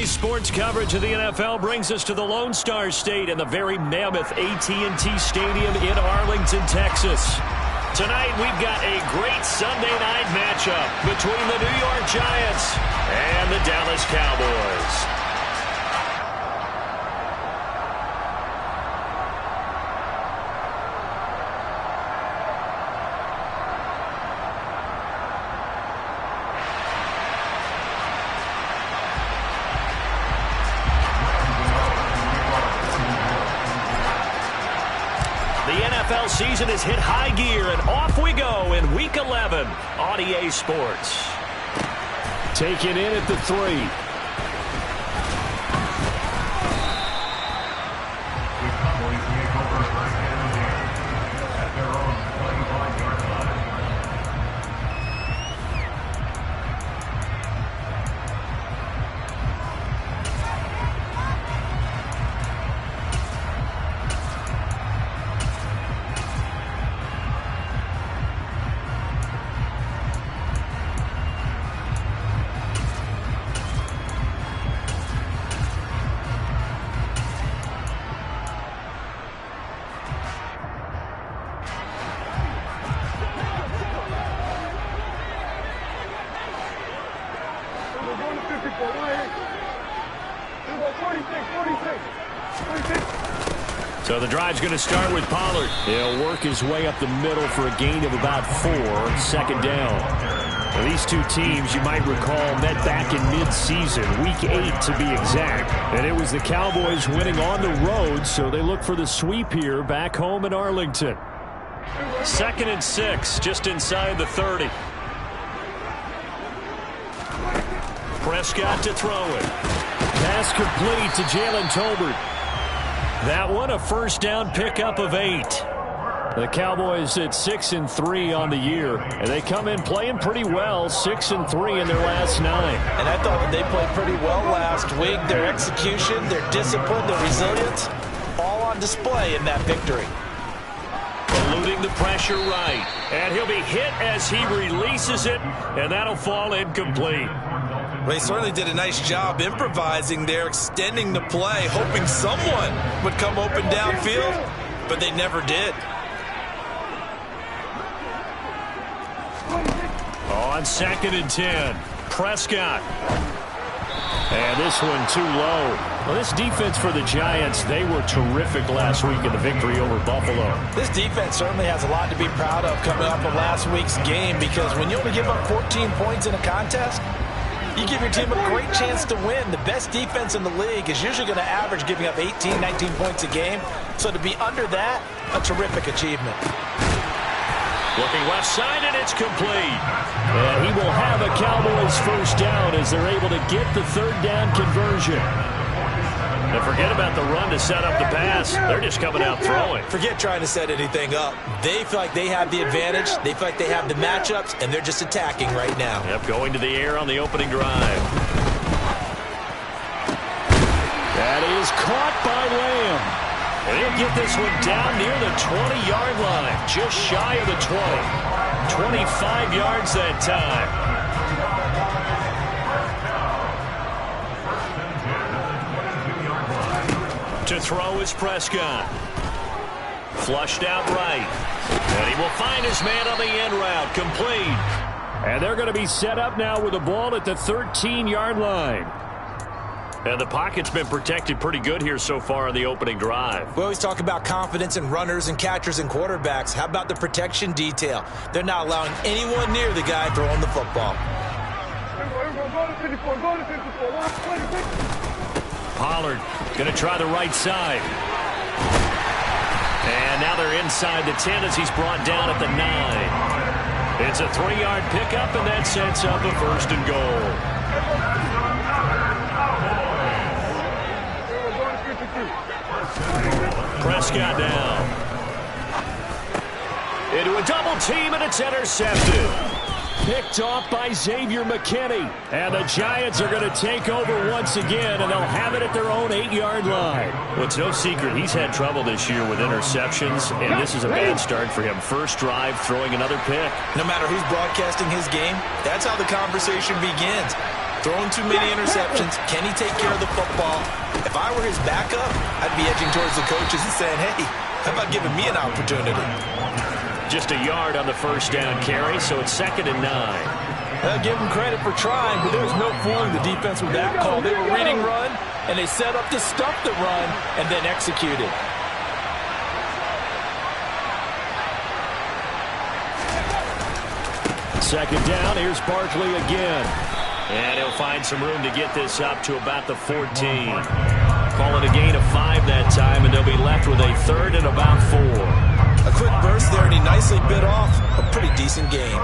Today's sports coverage of the NFL brings us to the Lone Star State and the very mammoth AT&T Stadium in Arlington, Texas. Tonight, we've got a great Sunday night matchup between the New York Giants and the Dallas Cowboys. NFL season has hit high gear, and off we go in Week 11 on EA Sports. Taken in at the 3. So the drive's going to start with Pollard. He'll work his way up the middle for a gain of about 4, second down. Now, these two teams, you might recall, met back in mid-season, Week 8 to be exact. And it was the Cowboys winning on the road, so they look for the sweep here back home in Arlington. 2nd and 6, just inside the 30. Prescott to throw it. Pass complete to Jalen Tolbert. That one a first down pickup of 8. The Cowboys at 6-3 on the year, and they come in playing pretty well, 6-3 in their last 9. And I thought that they played pretty well last week. Their execution, their discipline, their resilience, all on display in that victory. Eluding the pressure right, and he'll be hit as he releases it, and that'll fall incomplete. They certainly did a nice job improvising there, extending the play, hoping someone would come open downfield, but they never did. On 2nd and 10, Prescott. And this one too low. Well, this defense for the Giants, they were terrific last week in the victory over Buffalo. This defense certainly has a lot to be proud of coming off of last week's game, because when you only give up 14 points in a contest, you give your team a great chance to win. The best defense in the league is usually going to average giving up 18, 19 points a game. So to be under that, a terrific achievement. Looking left side, and it's complete. And he will have a Cowboys first down as they're able to get the 3rd down conversion. And forget about the run to set up the pass. They're just coming out throwing. Forget trying to set anything up. They feel like they have the advantage. They feel like they have the matchups, and they're just attacking right now. Yep, going to the air on the opening drive. That is caught by Lamb. And he'll get this one down near the 20-yard line, just shy of the 20. 25 yards that time. To throw is Prescott. Flushed out right. And he will find his man on the end route. Complete. And they're going to be set up now with the ball at the 13-yard line. And the pocket's been protected pretty good here so far on the opening drive. We always talk about confidence in runners and catchers and quarterbacks. How about the protection detail? They're not allowing anyone near the guy throwing the football. Pollard going to try the right side. And now they're inside the 10 as he's brought down at the 9. It's a 3-yard pickup, and that sets up a 1st and goal. Prescott down. Into a double team, and it's intercepted. picked off by Xavier McKinney. And the Giants are going to take over once again, and they'll have it at their own 8-yard line. Well, it's no secret he's had trouble this year with interceptions, and this is a bad start for him. First drive, throwing another pick. No matter who's broadcasting his game, that's how the conversation begins. Throwing too many interceptions. Can he take care of the football? If I were his backup, I'd be edging towards the coaches and saying, hey, how about giving me an opportunity? Just a yard on the first down carry, so it's 2nd and 9. I'll give him credit for trying, but there was no fooling the defense with that call. They were reading run, and they set up to stuff the run and then executed. Second down, here's Barkley again. And he'll find some room to get this up to about the 14. Call it a gain of 5 that time, and they'll be left with a 3rd and about 4. A quick burst there, and he nicely bit off a pretty decent game.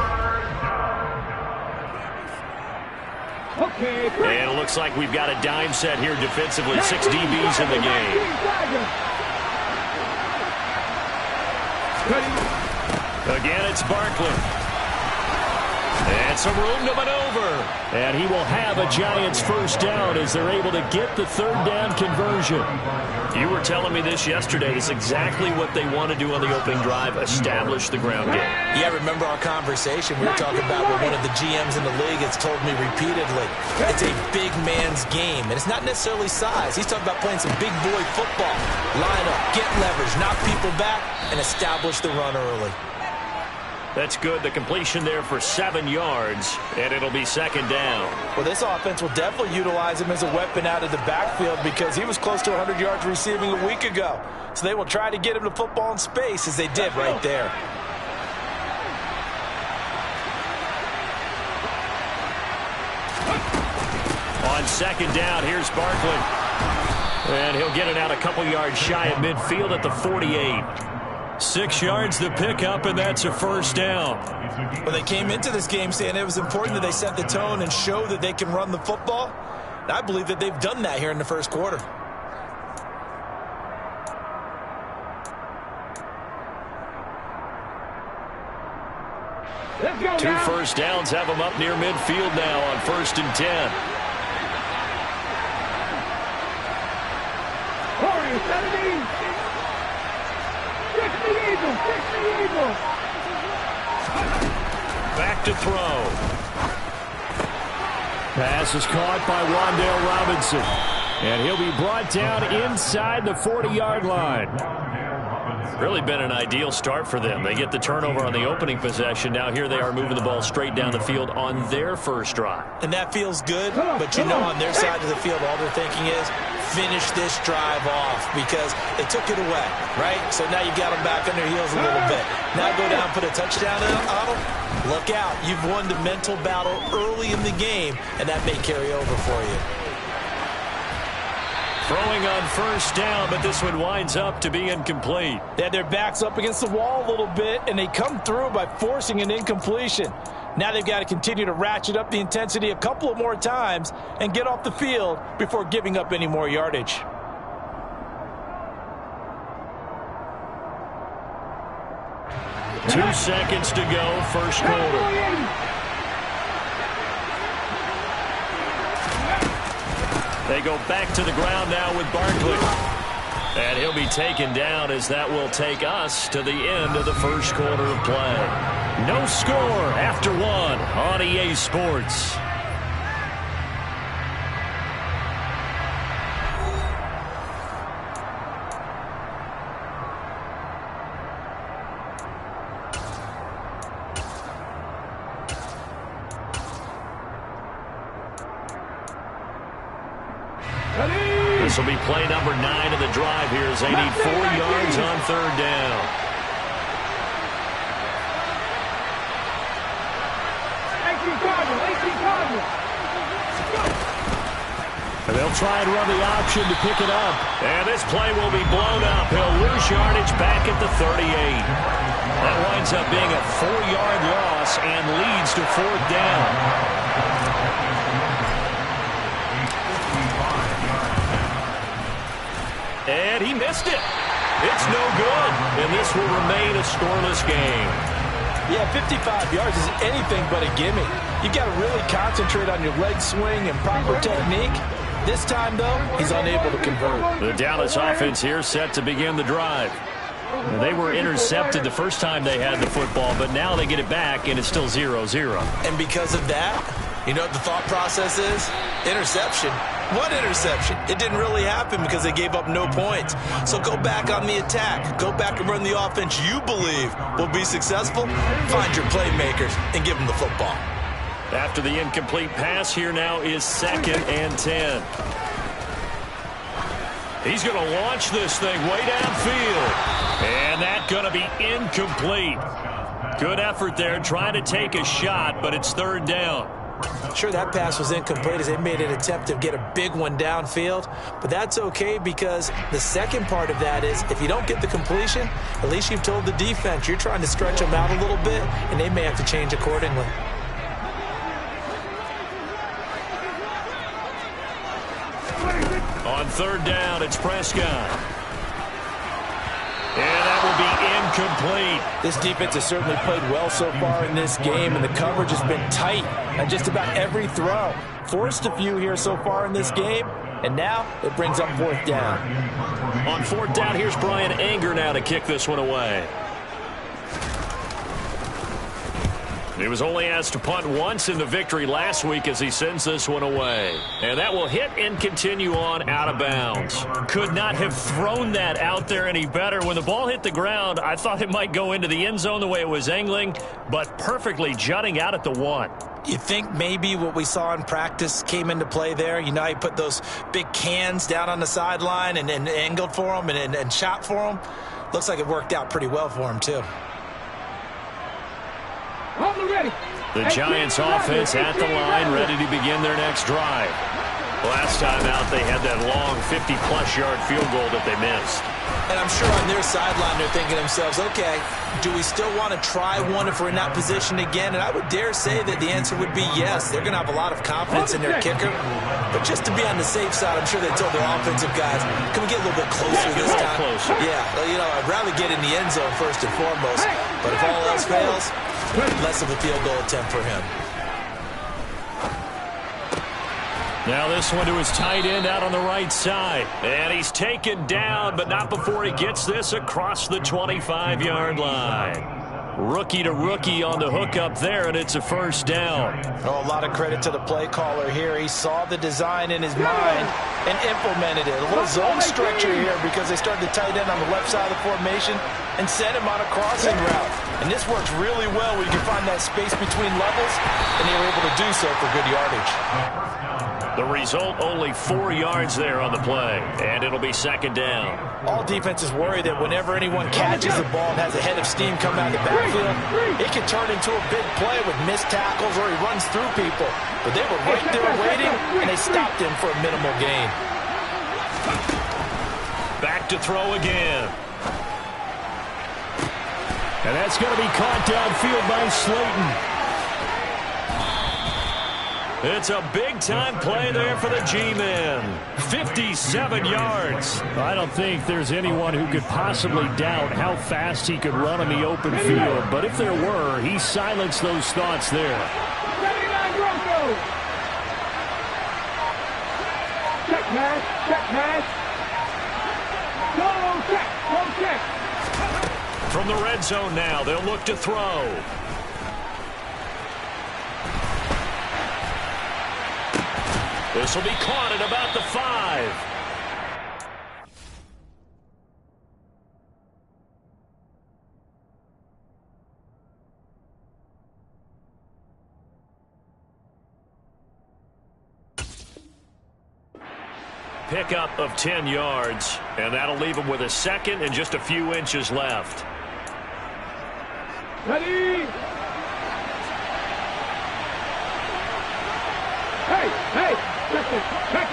And it looks like we've got a dime set here defensively. 6 DBs in the game. Again, it's Barkley. And some room to maneuver. And he will have a Giants first down as they're able to get the 3rd down conversion. You were telling me this yesterday. It's exactly what they want to do on the opening drive, establish the ground game. Yeah, remember our conversation. We were talking about what one of the GMs in the league has told me repeatedly. It's a big man's game, and it's not necessarily size. He's talking about playing some big boy football. Line up, get leverage, knock people back, and establish the run early. That's good. The completion there for 7 yards, and it'll be 2nd down. Well, this offense will definitely utilize him as a weapon out of the backfield because he was close to 100 yards receiving a week ago. So they will try to get him the football in space as they did right there. On 2nd down, here's Barkley. And he'll get it out a couple yards shy of midfield at the 48. 6 yards the pickup, and that's a first down. Well, they came into this game saying it was important that they set the tone and show that they can run the football. And I believe that they've done that here in the first quarter. Two first downs have them up near midfield now on 1st and 10. Back to throw. Pass is caught by Wan'Dale Robinson. And he'll be brought down inside the 40-yard line. Really been an ideal start for them. They get the turnover on the opening possession. Now here they are moving the ball straight down the field on their first drive. And that feels good, but you know on their side of the field all they're thinking is finish this drive off because they took it away, right? So now you got them back on their heels a little bit. Now go down, put a touchdown on them. Look out. You've won the mental battle early in the game, and that may carry over for you. Throwing on first down, but this one winds up to be incomplete. They had their backs up against the wall a little bit, and they come through by forcing an incompletion. Now they've got to continue to ratchet up the intensity a couple of more times and get off the field before giving up any more yardage. Two seconds to go, first quarter. They go back to the ground now with Barkley. And he'll be taken down as that will take us to the end of the first quarter of play. No score after 1 on EA Sports. This will be play number 9 of the drive here as they need 4 yards on 3rd down. And they'll try and run the option to pick it up. And this play will be blown up. He'll lose yardage back at the 38. That winds up being a 4-yard loss and leads to 4th down. And he missed it. It's no good. And this will remain a scoreless game. Yeah, 55 yards is anything but a gimme. You've got to really concentrate on your leg swing and proper technique. This time, though, he's unable to convert. The Dallas offense here set to begin the drive. They were intercepted the first time they had the football, but now they get it back, and it's still 0-0. And because of that, you know what the thought process is? Interception. What interception? It didn't really happen because they gave up no points. So go back on the attack. Go back and run the offense you believe will be successful. Find your playmakers and give them the football. After the incomplete pass, here now is 2nd and 10. He's going to launch this thing way downfield. And that's going to be incomplete. Good effort there trying to take a shot, but it's 3rd down. Sure, that pass was incomplete as they made an attempt to get a big one downfield, but that's okay because the second part of that is if you don't get the completion, at least you've told the defense you're trying to stretch them out a little bit, and they may have to change accordingly. On 3rd down, it's Prescott. And that will be incomplete. This defense has certainly played well so far in this game, and the coverage has been tight on just about every throw. Forced a few here so far in this game, and now it brings up 4th down. On 4th down, here's Brian Anger now to kick this one away. He was only asked to punt once in the victory last week as he sends this one away. And that will hit and continue on out of bounds. Could not have thrown that out there any better. When the ball hit the ground, I thought it might go into the end zone the way it was angling, but perfectly jutting out at the 1. You think maybe what we saw in practice came into play there? You know, he put those big cans down on the sideline and angled for him and shot for him. Looks like it worked out pretty well for him, too. The Giants offense at the line, ready to begin their next drive. Last time out, they had that long 50-plus yard field goal that they missed. And I'm sure on their sideline they're thinking to themselves, okay, do we still want to try one if we're in that position again? And I would dare say that the answer would be yes. They're going to have a lot of confidence in their kicker. But just to be on the safe side, I'm sure they told their offensive guys, can we get a little bit closer this time? Closer. Yeah, you know, I'd rather get in the end zone first and foremost. But if all else fails, less of a field goal attempt for him. Now this one to his tight end out on the right side. And he's taken down, but not before he gets this across the 25-yard line. Rookie to rookie on the hook up there, and it's a 1st down. Oh, a lot of credit to the play caller here. He saw the design in his mind and implemented it. A little zone structure here because they started the tight end on the left side of the formation and sent him on a crossing route. And this works really well where you can find that space between levels, and they were able to do so for good yardage. The result, only 4 yards there on the play, and it'll be 2nd down. All defenses worry that whenever anyone catches the ball and has a head of steam coming out of the backfield, it can turn into a big play with missed tackles or he runs through people. But they were right there waiting, and they stopped him for a minimal gain. Back to throw again. And that's going to be caught downfield by Slayton. It's a big-time play there for the G-men. 57 yards. I don't think there's anyone who could possibly doubt how fast he could run on the open field. But if there were, he silenced those thoughts there. Check pass, check pass. Go check. From the red zone now, they'll look to throw. This will be caught at about the 5. Pickup of 10 yards, and that'll leave him with a 2nd and just a few inches left. Ready? Hey! Check it! Check!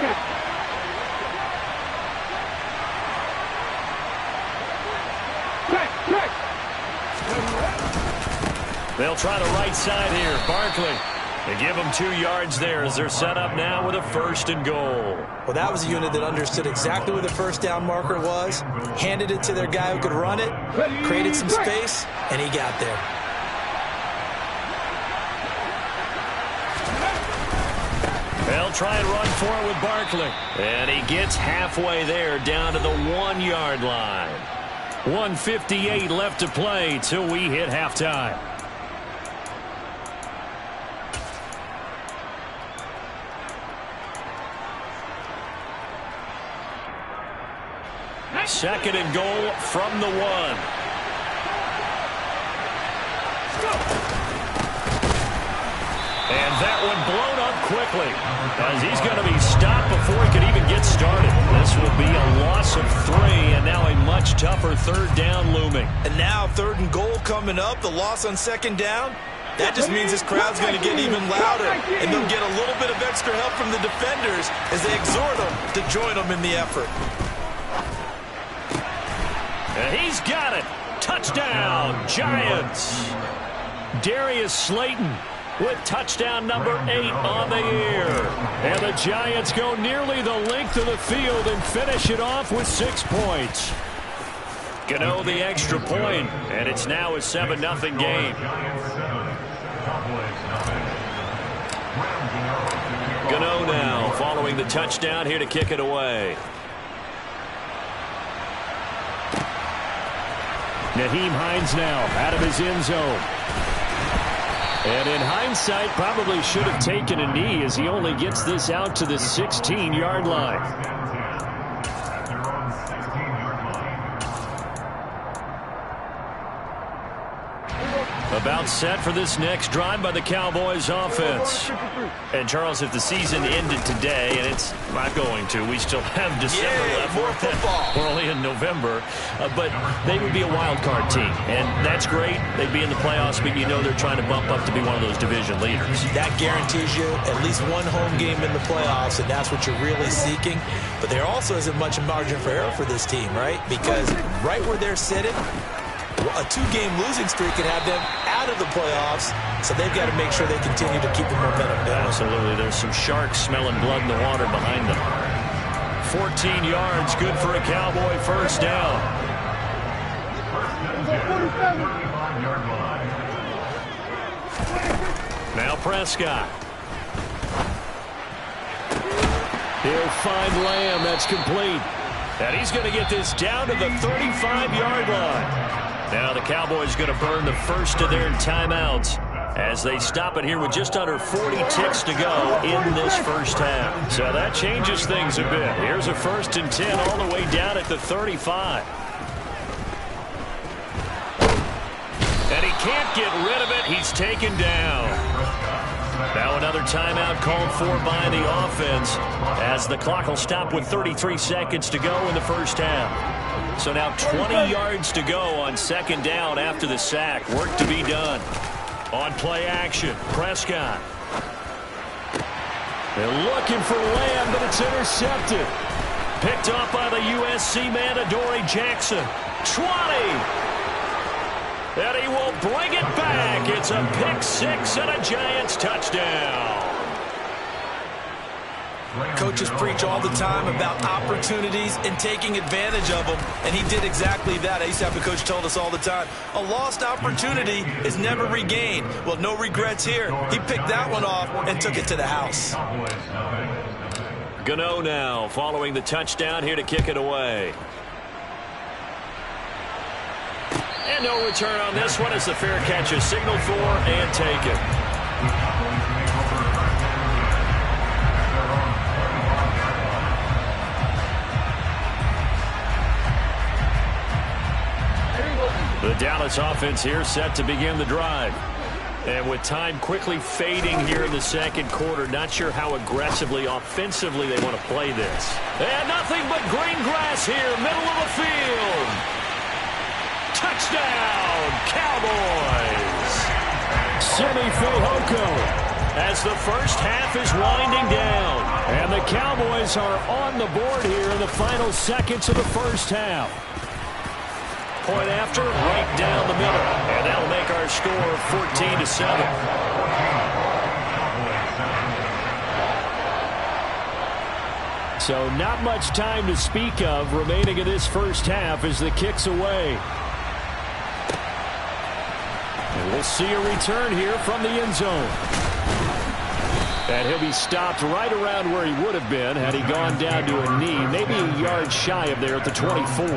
They'll try the right side here. Barkley. They give them 2 yards there as they're set up now with a 1st and goal. Well, that was a unit that understood exactly where the 1st down marker was, handed it to their guy who could run it, created some space, and he got there. They'll try and run for it with Barkley. And he gets halfway there down to the 1-yard line. 1:58 left to play till we hit halftime. Second and goal from the 1. And that one blown up quickly as he's going to be stopped before he could even get started. This will be a loss of 3, and now a much tougher third down looming. And now 3rd and goal coming up, the loss on 2nd down. That just means this crowd's going to get even louder, and they'll get a little bit of extra help from the defenders as they exhort them to join them in the effort. And he's got it. Touchdown, Giants. Darius Slayton with touchdown number 8 on the year. And the Giants go nearly the length of the field and finish it off with 6 points. Gano the extra point, and it's now a 7-0 game. Gano now following the touchdown here to kick it away. Nyheim Hines now out of his end zone. And in hindsight, probably should have taken a knee as he only gets this out to the 16-yard line. About set for this next drive by the Cowboys offense. And Charles, if the season ended today, and it's not going to, we still have December left. More football. We're only in November, but they would be a wild card team, and that's great. They'd be in the playoffs, but you know they're trying to bump up to be one of those division leaders. That guarantees you at least one home game in the playoffs, and that's what you're really seeking. But there also isn't much margin for error for this team, right? Because right where they're sitting, a 2-game losing streak could have them out of the playoffs, so they've got to make sure they continue to keep the momentum going. Absolutely. There's some sharks smelling blood in the water behind them. 14 yards, good for a Cowboy first down. Now Prescott. He'll find Lamb. That's complete. And he's going to get this down to the 35-yard line. Now the Cowboys going to burn the first of their timeouts as they stop it here with just under 40 ticks to go in this first half. So that changes things a bit. Here's a 1st and 10 all the way down at the 35. And he can't get rid of it. He's taken down. Now another timeout called for by the offense as the clock will stop with 33 seconds to go in the first half. So now 20 yards to go on 2nd down after the sack. Work to be done. On play action, Prescott. They're looking for Lamb, but it's intercepted. Picked off by the USC man, Adoree Jackson. 20. And he will bring it back. It's a pick-6 and a Giants touchdown. Coaches preach all the time about opportunities and taking advantage of them, and he did exactly that. I used to have a coach told us all the time, a lost opportunity is never regained. Well, no regrets here. He picked that one off and took it to the house. Gano now following the touchdown here to kick it away. And no return on this one as the fair catch is signaled for and taken. The Dallas offense here set to begin the drive. And with time quickly fading here in the second quarter, not sure how aggressively, offensively they want to play this. And nothing but green grass here, middle of the field. Touchdown, Cowboys. Simi Fehoko. As the first half is winding down. And the Cowboys are on the board here in the final seconds of the first half. Point after, right down the middle. And that'll make our score 14-7. So not much time to speak of remaining in this first half as the kick's away. And we'll see a return here from the end zone. And he'll be stopped right around where he would have been had he gone down to a knee, maybe a yard shy of there at the 24.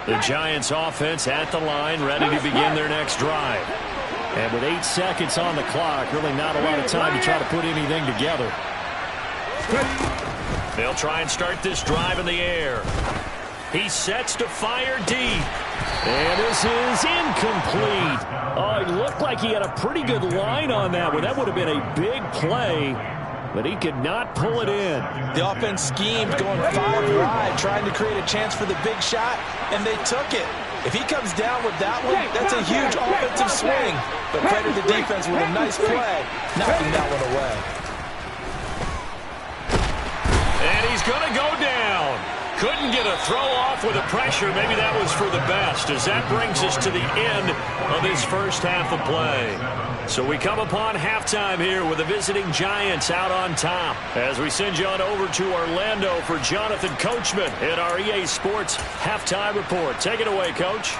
The Giants offense at the line, ready to begin their next drive. And with 8 seconds on the clock, really not a lot of time to try to put anything together. They'll try and start this drive in the air. He sets to fire deep. And this is incomplete. Oh, it looked like he had a pretty good line on that one. That would have been a big play, but he could not pull it in. The offense schemed going 5 wide, trying to create a chance for the big shot, and they took it. If he comes down with that one, that's a huge offensive swing. But credit the defense with a nice play, knocking that one away. And he's going to go down. Couldn't get a throw off with the pressure. Maybe that was for the best, as that brings us to the end of this first half of play. So we come upon halftime here with the visiting Giants out on top. As we send you on over to Orlando for Jonathan Coachman at our EA Sports Halftime Report. Take it away, Coach.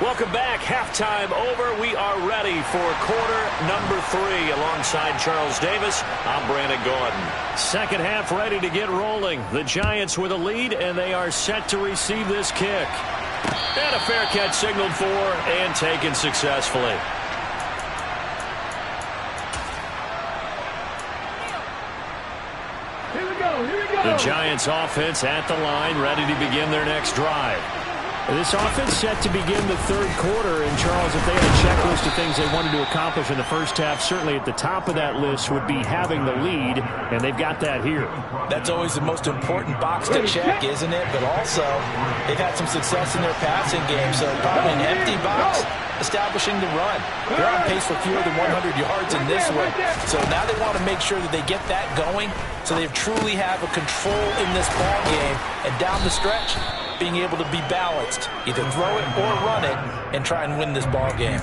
Welcome back. Halftime over. We are ready for quarter number 3. Alongside Charles Davis, I'm Brandon Gaudin. Second half ready to get rolling. The Giants with a lead, and they are set to receive this kick. And a fair catch signaled for and taken successfully. Here we go. The Giants offense at the line, ready to begin their next drive. This offense set to begin the third quarter, and Charles, if they had a checklist of things they wanted to accomplish in the first half, certainly at the top of that list would be having the lead, and they've got that here. That's always the most important box to check, isn't it? But also, they've had some success in their passing game, so probably an empty box, establishing the run. They're on pace for fewer than 100 yards in this one, so now they want to make sure that they get that going, so they truly have a control in this ball game, and down the stretch, being able to be balanced, either throw it or run it, and try and win this ball game.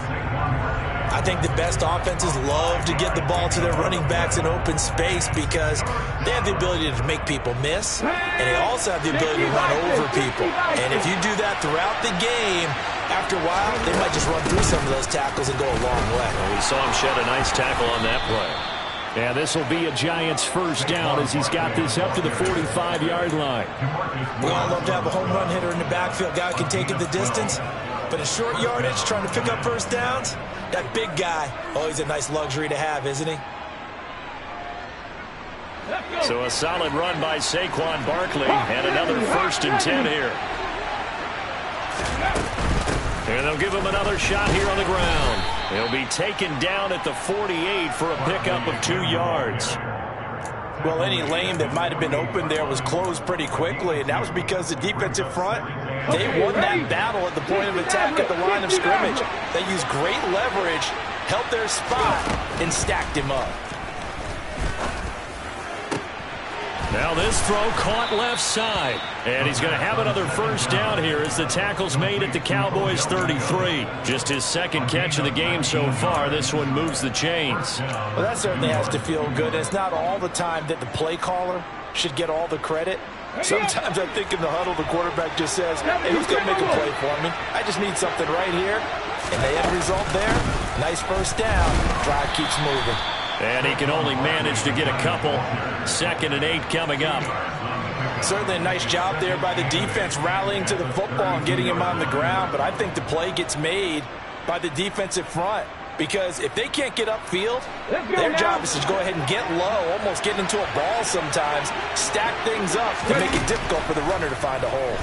I think the best offenses love to get the ball to their running backs in open space because they have the ability to make people miss, and they also have the ability to run over people. And if you do that throughout the game, after a while, they might just run through some of those tackles and go a long way. Well, we saw him shed a nice tackle on that play. And this will be a Giants first down as he's got this up to the 45-yard line. We all love to have a home run hitter in the backfield, guy who can take it the distance. But in short yardage, trying to pick up first downs, that big guy, always a nice luxury to have, isn't he? So a solid run by Saquon Barkley, and another 1st and 10 here. And they'll give him another shot here on the ground. He'll be taken down at the 48 for a pickup of 2 yards. Well, any lane that might have been open there was closed pretty quickly, and that was because the defensive front, they won that battle at the point of attack at the line of scrimmage. They used great leverage, held their spot, and stacked him up. Now this throw caught left side. And he's going to have another first down here as the tackle's made at the Cowboys 33. Just his 2nd catch of the game so far. This one moves the chains. Well, that certainly has to feel good. It's not all the time that the play caller should get all the credit. Sometimes I think in the huddle, the quarterback just says, hey, who's going to make a play for me? I just need something right here. And the end result there, nice first down. Drive keeps moving. And he can only manage to get a couple. 2nd and 8 coming up. Certainly a nice job there by the defense rallying to the football and getting him on the ground. But I think the play gets made by the defensive front. Because if they can't get upfield, their job is to go ahead and get low, almost get into a ball sometimes, stack things up to make it difficult for the runner to find a hole.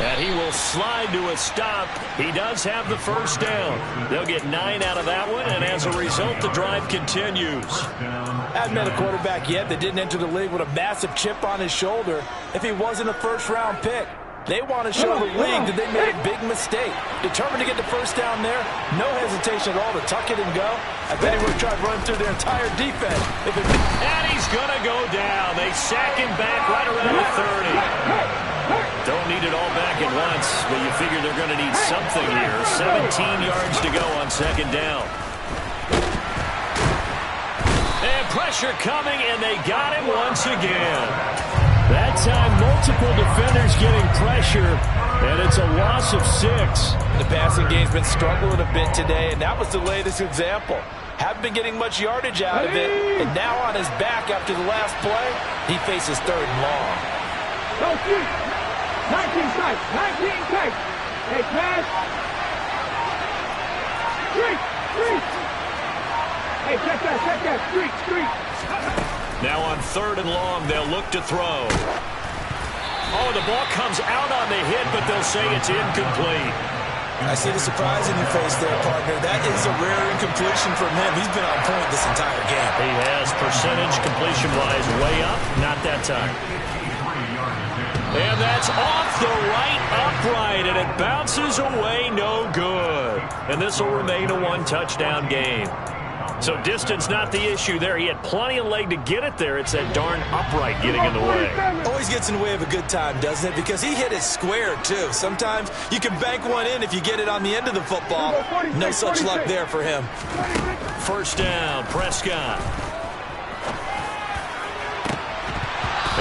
And he will slide to a stop. He does have the first down. They'll get 9 out of that one, and as a result, the drive continues. I haven't met a quarterback yet that didn't enter the league with a massive chip on his shoulder if he wasn't a first-round pick. They want to show the league that they made a big mistake. Determined to get the first down there. No hesitation at all to tuck it and go. I bet he would have tried running through their entire defense. And he's going to go down. They sack him back right around the 30. Don't need it all back at once, but you figure they're going to need something here. 17 yards to go on second down. And pressure coming, and they got him once again. That time, multiple defenders getting pressure, and it's a loss of 6. The passing game's been struggling a bit today, and that was the latest example. Haven't been getting much yardage out of it, and now on his back after the last play, he faces 3rd and long. Go, street. 19 tight. 19 tight. Hey, pass. Street. Street. Hey, check that. Street. Street. Now on 3rd and long, they'll look to throw. Oh, the ball comes out on the hit, but they'll say it's incomplete. I see the surprise in your face there, partner. That is a rare incompletion from him. He's been on point this entire game. He has percentage completion-wise way up, not that time. And that's off the right upright, and it bounces away no good. And this will remain a 1-touchdown game. So distance not the issue there. He had plenty of leg to get it there. It's that darn upright getting in the way. Always gets in the way of a good time, doesn't it? Because he hit it square, too. Sometimes you can bank one in if you get it on the end of the football. No such luck there for him. First down, Prescott.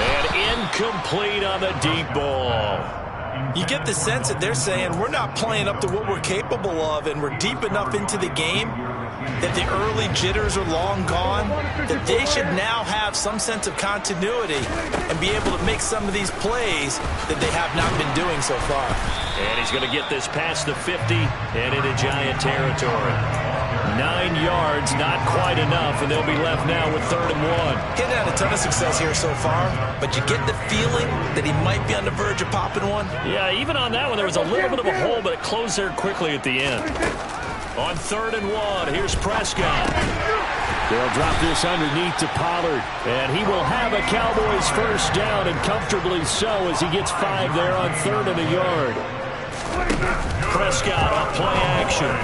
And incomplete on the deep ball. You get the sense that they're saying we're not playing up to what we're capable of, and we're deep enough into the game that the early jitters are long gone, that they should now have some sense of continuity and be able to make some of these plays that they have not been doing so far. And he's going to get this past the 50 and into Giant territory. 9 yards, not quite enough, and they'll be left now with 3rd and 1. He's had a ton of success here so far, but you get the feeling that he might be on the verge of popping one. Yeah, even on that one, there was a little bit of a hole, but it closed there quickly at the end. On 3rd and 1, here's Prescott. They'll drop this underneath to Pollard, and he will have a Cowboys first down, and comfortably so as he gets 5 there on 3rd and a yard. Prescott on play action.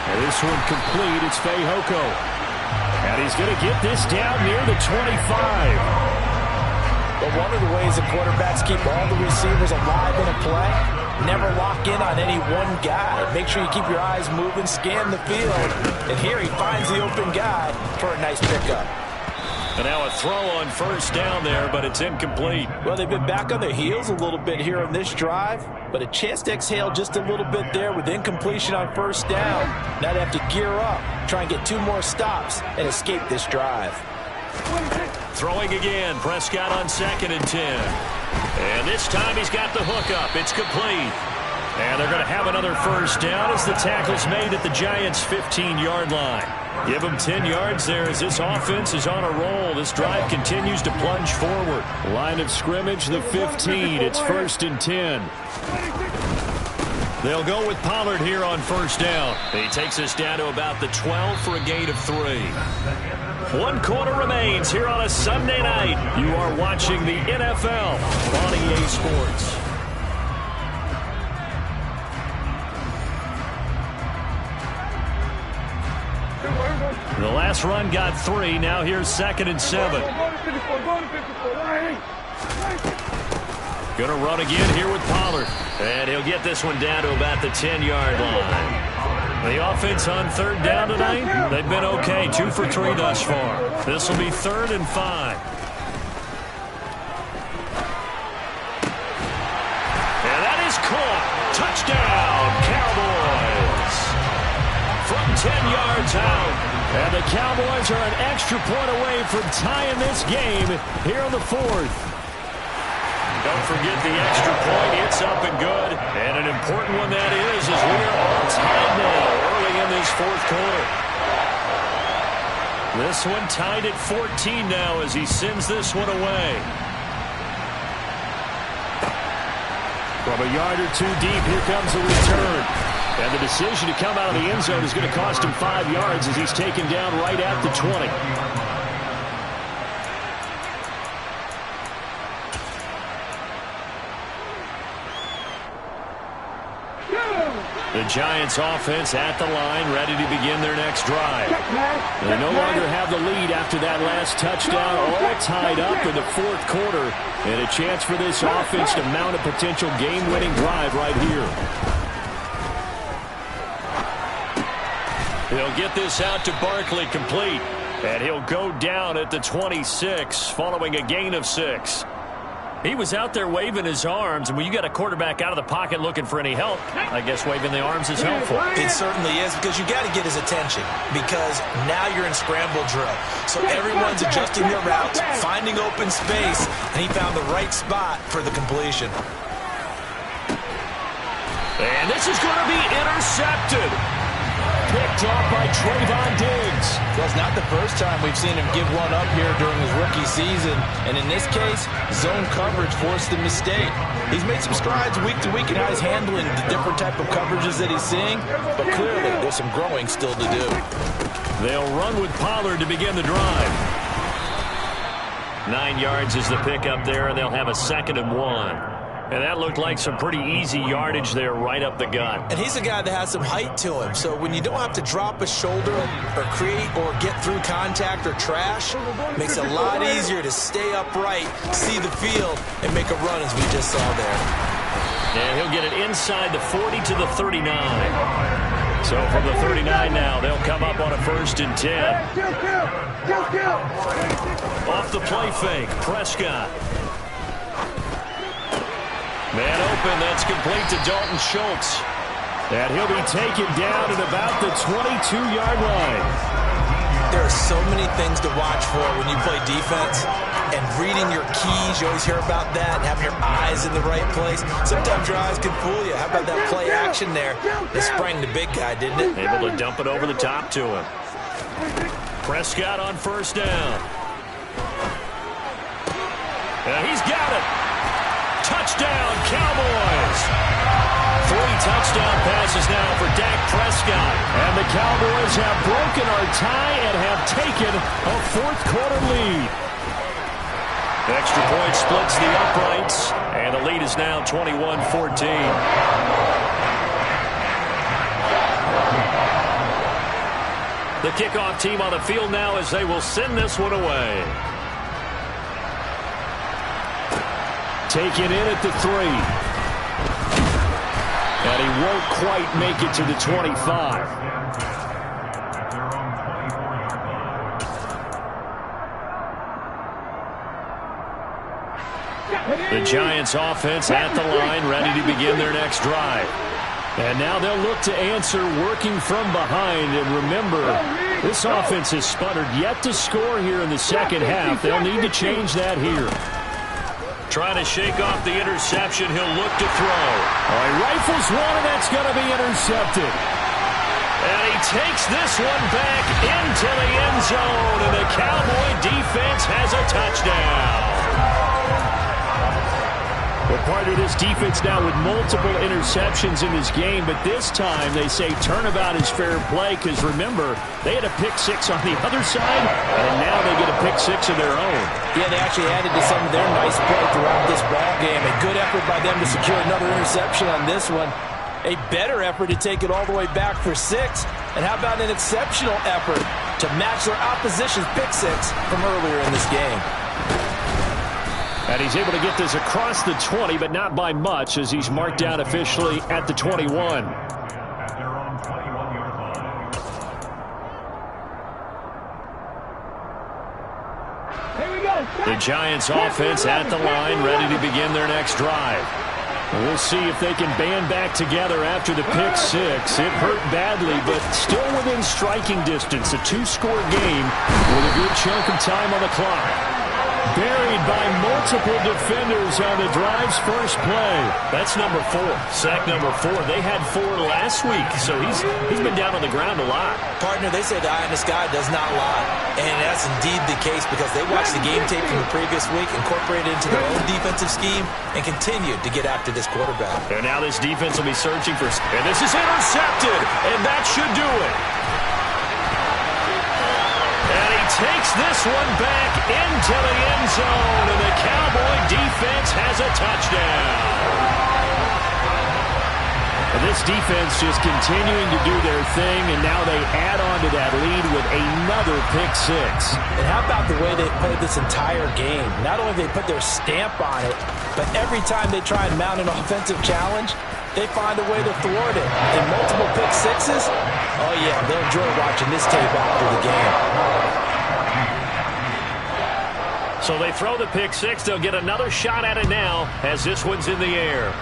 And this one complete. It's Fehoko. And he's going to get this down near the 25. But one of the ways the quarterbacks keep all the receivers alive in a play, never lock in on any one guy. Make sure you keep your eyes moving, scan the field. And here he finds the open guy for a nice pickup. And now a throw on first down there, but it's incomplete. Well, they've been back on their heels a little bit here on this drive, but a chance to exhale just a little bit there with incompletion on first down. Now they have to gear up, try and get 2 more stops, and escape this drive. Throwing again, Prescott on 2nd and 10. And this time he's got the hookup. It's complete. And they're going to have another first down as the tackle's made at the Giants' 15-yard line. Give them 10 yards there as this offense is on a roll. This drive continues to plunge forward. Line of scrimmage, the 15. It's 1st and 10. They'll go with Pollard here on first down. He takes us down to about the 12 for a gain of 3. 1 quarter remains here on a Sunday night. You are watching the NFL on EA Sports. The last run got 3. Now here's 2nd and 7. Going to run again here with Pollard. And he'll get this one down to about the 10-yard line. The offense on 3rd down tonight, they've been okay. 2 for 3 thus far. This will be 3rd and 5. And that is caught. Touchdown, Cowboys. From 10 yards out. And the Cowboys are an extra point away from tying this game here in the 4th. Don't forget the extra point. It's up and good. And an important one that is, as we are all tied now early in this 4th quarter. This one tied at 14 now as he sends this one away. From a yard or 2 deep, here comes a return. And the decision to come out of the end zone is going to cost him 5 yards as he's taken down right at the 20. Giants offense at the line, ready to begin their next drive. They no longer have the lead after that last touchdown, all tied up in the fourth quarter, and a chance for this offense to mount a potential game-winning drive right here. He'll get this out to Barkley, complete, and he'll go down at the 26 following a gain of 6. He was out there waving his arms, and when you got a quarterback out of the pocket looking for any help, I guess waving the arms is helpful. It certainly is, because you got to get his attention, because now you're in scramble drill. So everyone's adjusting their routes, finding open space, and he found the right spot for the completion. And this is going to be intercepted. Picked off by Trayvon Diggs. Well, it's not the first time we've seen him give one up here during his rookie season. And in this case, zone coverage forced the mistake. He's made some strides week to week in how he's handling the different type of coverages that he's seeing. But clearly, there's some growing still to do. They'll run with Pollard to begin the drive. 9 yards is the pickup there, and they'll have a 2nd and 1. And that looked like some pretty easy yardage there right up the gut. And he's a guy that has some height to him. So when you don't have to drop a shoulder or create or get through contact or trash, it makes it a lot easier to stay upright, see the field, and make a run as we just saw there. And he'll get it inside the 40 to the 39. So from the 39 now, they'll come up on a 1st and 10. Off the play fake, Prescott. Man open, that's complete to Dalton Schultz. And he'll be taken down at about the 22-yard line. There are so many things to watch for when you play defense. And reading your keys, you always hear about that, and having your eyes in the right place. Sometimes your eyes can fool you. How about that play action there? It sprang the big guy, didn't it? Able to dump it over the top to him. Prescott on 1st down. And he's got it. Touchdown, Cowboys. 3 touchdown passes now for Dak Prescott. And the Cowboys have broken our tie and have taken a 4th quarter lead. Extra point splits the uprights, and the lead is now 21-14. The kickoff team on the field now as they will send this one away. Taken in at the 3. And he won't quite make it to the 25. The Giants offense at the line, ready to begin their next drive. And now they'll look to answer working from behind. And remember, this offense has sputtered yet to score here in the second half. They'll need to change that here. Trying to shake off the interception. He'll look to throw. All right, rifles one, and that's going to be intercepted. And he takes this one back into the end zone, and the Cowboy defense has a touchdown. Well, partner, this defense now with multiple interceptions in this game, but this time they say turnabout is fair play because, remember, they had a pick 6 on the other side, and now they get a pick 6 of their own. Yeah, they actually added to some of their nice play throughout this ball game. A good effort by them to secure another interception on this one. A better effort to take it all the way back for 6. And how about an exceptional effort to match their opposition's pick 6 from earlier in this game. And he's able to get this across the 20, but not by much, as he's marked down officially at the 21. The Giants offense at the line, ready to begin their next drive. We'll see if they can band back together after the pick 6. It hurt badly, but still within striking distance. A 2-score game with a good chunk of time on the clock. Buried by multiple defenders on the drive's first play. That's number 4. Sack number 4. They had 4 last week, so he's been down on the ground a lot. Partner, they say the eye in the sky does not lie. And that's indeed the case because they watched the game tape from the previous week, incorporated it into their own defensive scheme, and continued to get after this quarterback. And now this defense will be searching for... And this is intercepted, and that should do it. And he takes this one back into the end zone, and the Cowboy defense has a touchdown. And this defense just continuing to do their thing, and now they add on to that lead with another pick six. And how about the way they played this entire game? Not only did they put their stamp on it, but every time they try and mount an offensive challenge, they find a way to thwart it. And multiple pick sixes, oh yeah, they'll enjoy watching this tape after the game. So they throw the pick six. They'll get another shot at it now as this one's in the air.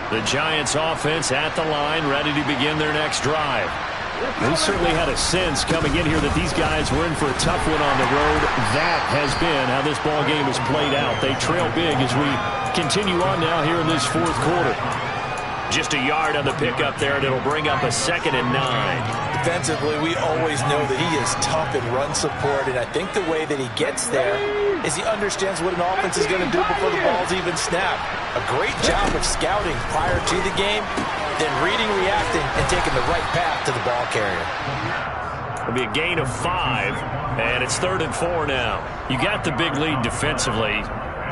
The Giants offense at the line, ready to begin their next drive. They certainly had a sense coming in here that these guys were in for a tough one on the road. That has been how this ball game has played out. They trail big as we continue on now here in this fourth quarter. Just a yard on the pickup there, and it'll bring up a 2nd and 9. Defensively, we always know that he is tough in run support, and I think the way that he gets there is he understands what an offense is going to do before the ball's even snapped. A great job of scouting prior to the game, then reading, reacting, and taking the right path to the ball carrier. It'll be a gain of 5, and it's 3rd and 4 now. You got the big lead defensively,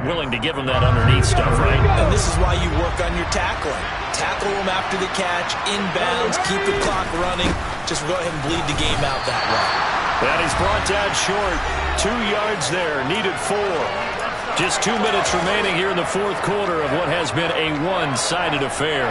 willing to give them that underneath stuff, right? And this is why you work on your tackling. Tackle them after the catch, inbounds, keep the clock running. Just go ahead and bleed the game out that way. And he's brought down short. 2 yards there, needed 4. Just 2 minutes remaining here in the fourth quarter of what has been a one-sided affair.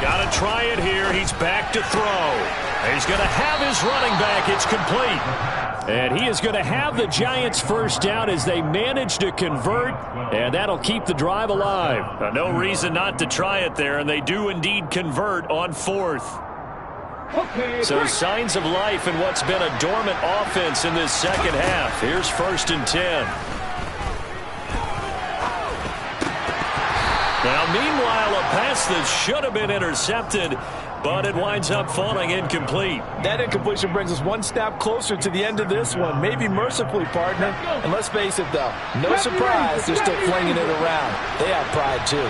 Got to try it here. He's back to throw. He's going to have his running back. It's complete. And he is going to have the Giants first down as they manage to convert, and that'll keep the drive alive. No reason not to try it there, and they do indeed convert on 4th. So signs of life in what's been a dormant offense in this second half. Here's 1st and 10. Now, meanwhile, a pass that should have been intercepted, but it winds up falling incomplete. That incompletion brings us one step closer to the end of this one. Maybe mercifully, partner. And let's face it, though, no surprise they're still flinging it around. They have pride, too.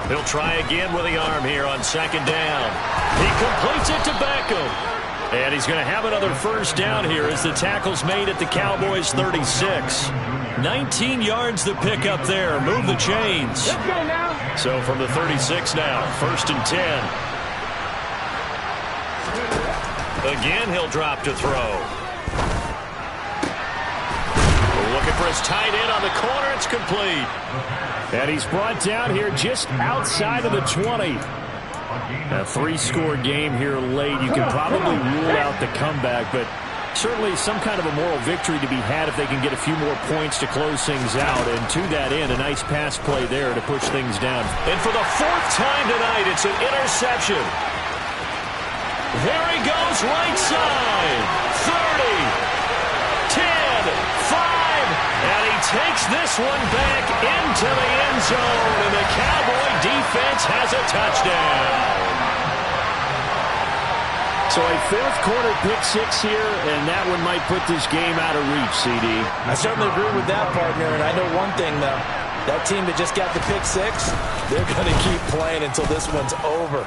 He'll try again with the arm here on 2nd down. He completes it to Beckham. And he's going to have another first down here as the tackle's made at the Cowboys' 36. 19 yards to pick up there. Move the chains. So from the 36 now, 1st and 10. Again, he'll drop to throw. Looking for his tight end on the corner. It's complete. And he's brought down here just outside of the 20. A 3-score game here late. You can probably rule out the comeback, but certainly some kind of a moral victory to be had if they can get a few more points to close things out. And to that end, a nice pass play there to push things down. And for the 4th time tonight, it's an interception. There he goes, right side. 30, 10, 5, and he takes this one back into the end zone, and the Cowboy defense has a touchdown. So a fourth quarter pick six here, and that one might put this game out of reach, CD. I certainly agree with that, partner, and I know one thing, though. That team that just got the pick six, they're going to keep playing until this one's over.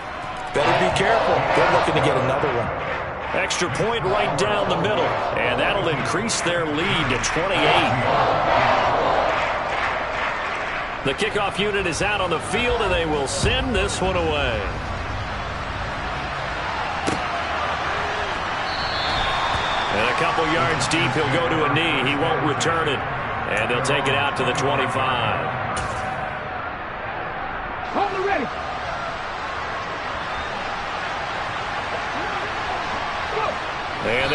Better be careful. They're looking to get another one. Extra point right down the middle, and that'll increase their lead to 28. The kickoff unit is out on the field, and they will send this one away. And a couple yards deep, he'll go to a knee. He won't return it, and they'll take it out to the 25. Hold it ready. And